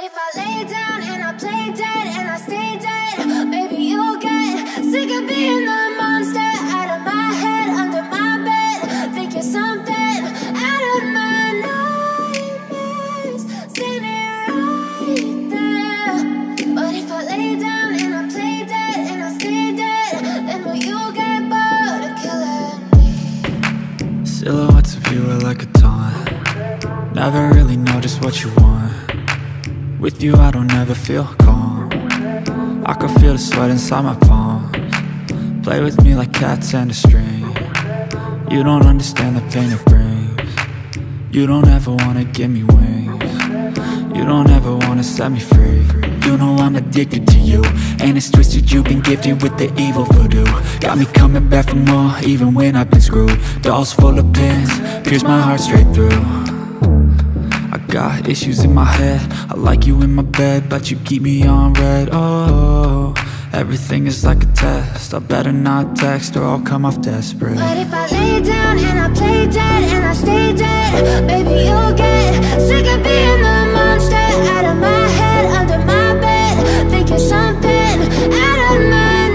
if I lay down and I play dead and I stay dead, baby, you'll get sick of being the monster out of my head, under my bed, thinking something out of my nightmares, standing right there. But if I lay down and I play dead and I stay dead, then will you get bored of killing me? Silhouettes of you are like a taunt. Never really know just what you want. With you I don't ever feel calm. I can feel the sweat inside my palms. Play with me like cats and a string. You don't understand the pain it brings. You don't ever wanna give me wings. You don't ever wanna set me free. You know I'm addicted to you, and it's twisted, you've been gifted with the evil voodoo. Got me coming back for more, even when I've been screwed. Dolls full of pins, pierce my heart straight through. I got issues in my head, I like you in my bed, but you keep me on red. Oh, everything is like a test, I better not text or I'll come off desperate. But if I lay down and I play dead and I stay dead, baby, you'll get sick of being the monster out of my head, under my bed, thinking something out of my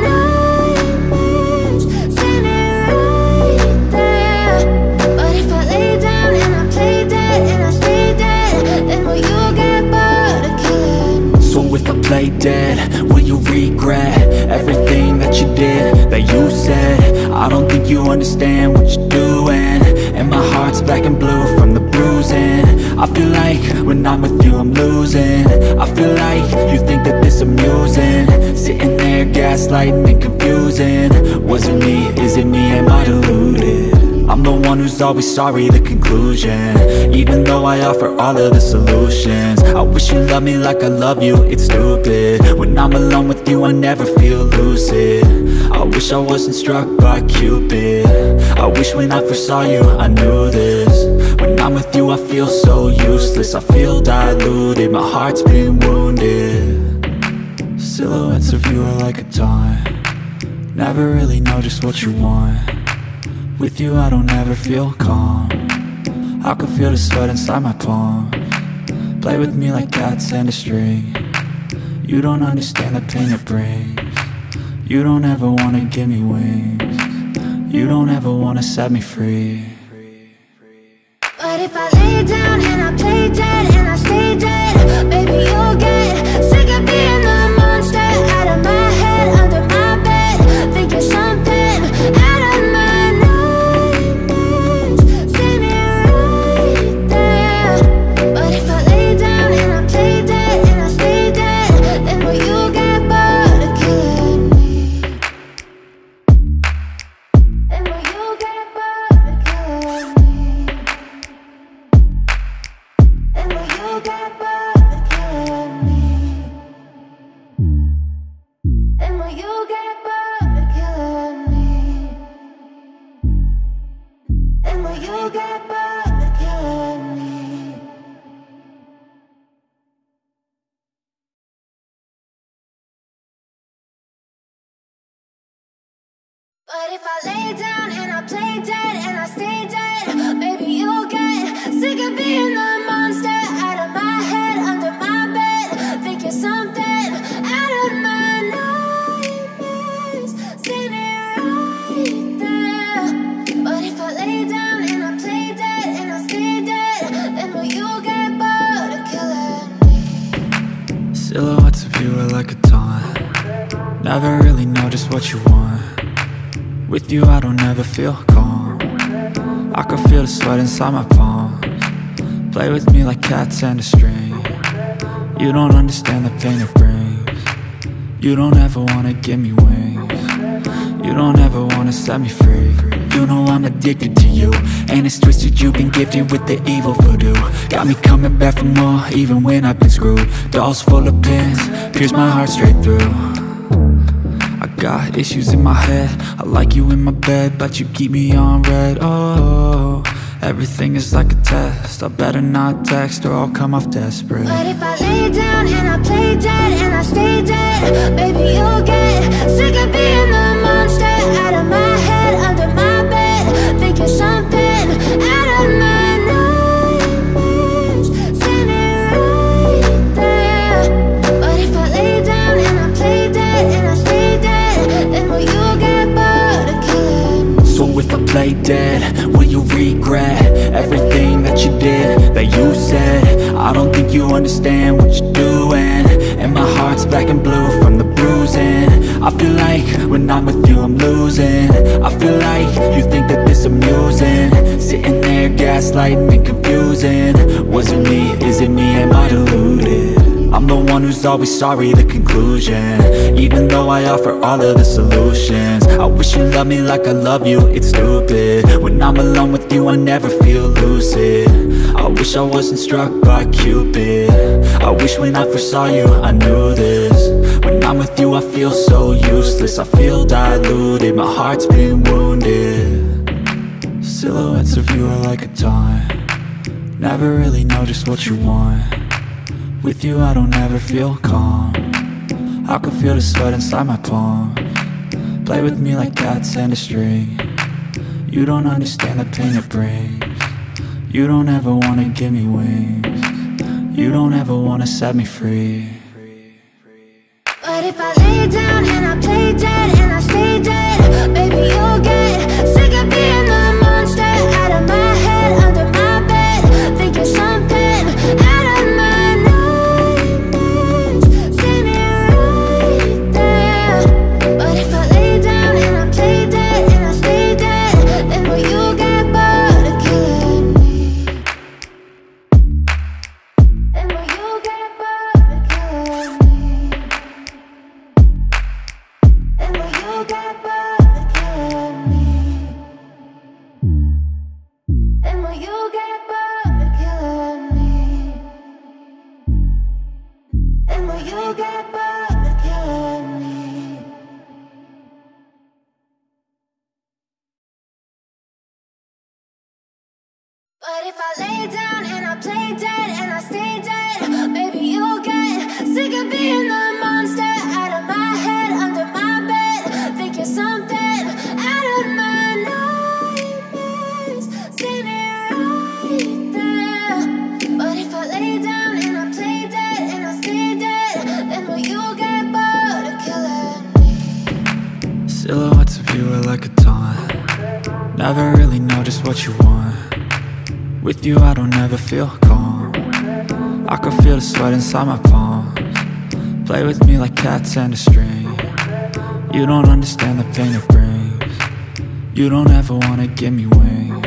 nightmares, standing right there. But if I lay down and I play dead and I stay dead, then will you get bored of killing me? So if I play dead, will you regret everything that you did, that you said? I don't think you understand what you're doing, and my heart's black and blue from the bruising. I feel like when I'm with you I'm losing. I feel like you think that this amusing, sitting there gaslighting and confusing. Was it me? Is it me? Am I deluded? I'm the one who's always sorry, the conclusion, even though I offer all of the solutions. I wish you loved me like I love you, it's stupid. When I'm alone with you I never feel lucid. I wish I wasn't struck by Cupid. I wish when I first saw you I knew this. When I'm with you I feel so useless, I feel diluted, my heart's been wounded. Silhouettes of you are like a taunt. Never really know just what you want. With you I don't ever feel calm. I can feel the sweat inside my palms. Play with me like cats and a string. You don't understand the pain it brings. You don't ever wanna give me wings. You don't ever wanna set me free. But if I lay down and I play dead and I stay dead, baby, you'll get sick of being the monster out of my head, under my bed, thinking something out of my nightmares, standing right there. But if I lay down and I play dead and I stay dead, then will you get bored of killing me? Then will you get bored of killing me? Then will you get bored of killing me? Then will you get bored of killing me? Then will you get bored of killing me? But if I lay down and I play dead and I stay dead, baby, you'll get sick of being the monster out of my head, under my bed, thinking something out of my nightmares, standing right there. But if I lay down and I play dead and I stay dead, then will you get bored of killing me? Silhouettes of you are like a taunt. Never really know just what you want. With you I don't ever feel calm. I can feel the sweat inside my palms. Play with me like cats and a string. You don't understand the pain it brings. You don't ever wanna give me wings. You don't ever wanna set me free. You know I'm addicted to you, and it's twisted, you've been gifted with the evil voodoo. Got me coming back for more, even when I've been screwed. Dolls full of pins, pierce my heart straight through. I got issues in my head, I like you in my bed, but you keep me on red. Oh, everything is like a test, I better not text or I'll come off desperate. But if I lay down and I play dead and I stay dead, baby, you'll get sick of being the monster out of my head, under my bed, thinking something out of my nightmares, standing right there. think you understand what you're doing. And my heart's black and blue from the bruising. I feel like when I'm with you I'm losing. I feel like you think that this amusing. Sitting there gaslighting and confusing. Was it me? Is it me? Am I deluded? I'm the one who's always sorry, the conclusion. Even though I offer all of the solutions. I wish you loved me like I love you, it's stupid. When I'm alone with you I never feel lucid. I wish I wasn't struck by Cupid. I wish when I first saw you I knew this. When I'm with you I feel so useless. I feel diluted, my heart's been wounded. Silhouettes of you are like a dime. Never really know just what you want. With you I don't ever feel calm. I can feel the sweat inside my palms. Play with me like cats and a string. You don't understand the pain it brings. You don't ever wanna give me wings. You don't ever wanna set me free. But if I lay down and I play dead and I stay dead, baby you'll get sick of being the monster out of my head, under my bed, thinking something out of my nightmares. See me right there. But if I lay down and I play dead and I stay dead, then will you get bored of killing me? Then will you get bored of killing me? And will you get bored of killing me? And will you get bored of killing me? And will you get bored of killing me? But if I lay down and I play dead and I stay dead, baby you'll get sick of being the monster out of my head, under my bed, thinking something out of my nightmares. See me right there. But if I lay down and I play dead and I stay dead, then will you get bored of killing me? Silhouettes of you are like a taunt. Never really know just what you want. With you I don't ever feel calm. I can feel the sweat inside my palms. Play with me like cats and a string. You don't understand the pain it brings. You don't ever wanna give me wings.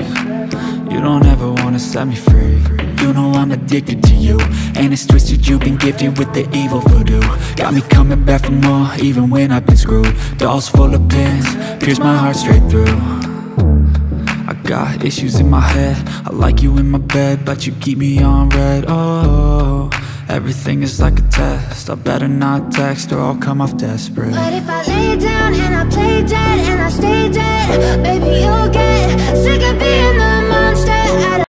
You don't ever wanna set me free. You know I'm addicted to you, and it's twisted, you've been gifted with the evil voodoo. Got me coming back for more, even when I've been screwed. Dolls full of pins, pierce my heart straight through. I got issues in my head. I like you in my bed, but you keep me on red. Oh, everything is like a test. I better not text or I'll come off desperate. But if I lay down and I play dead and I stay dead, baby you'll get sick of being the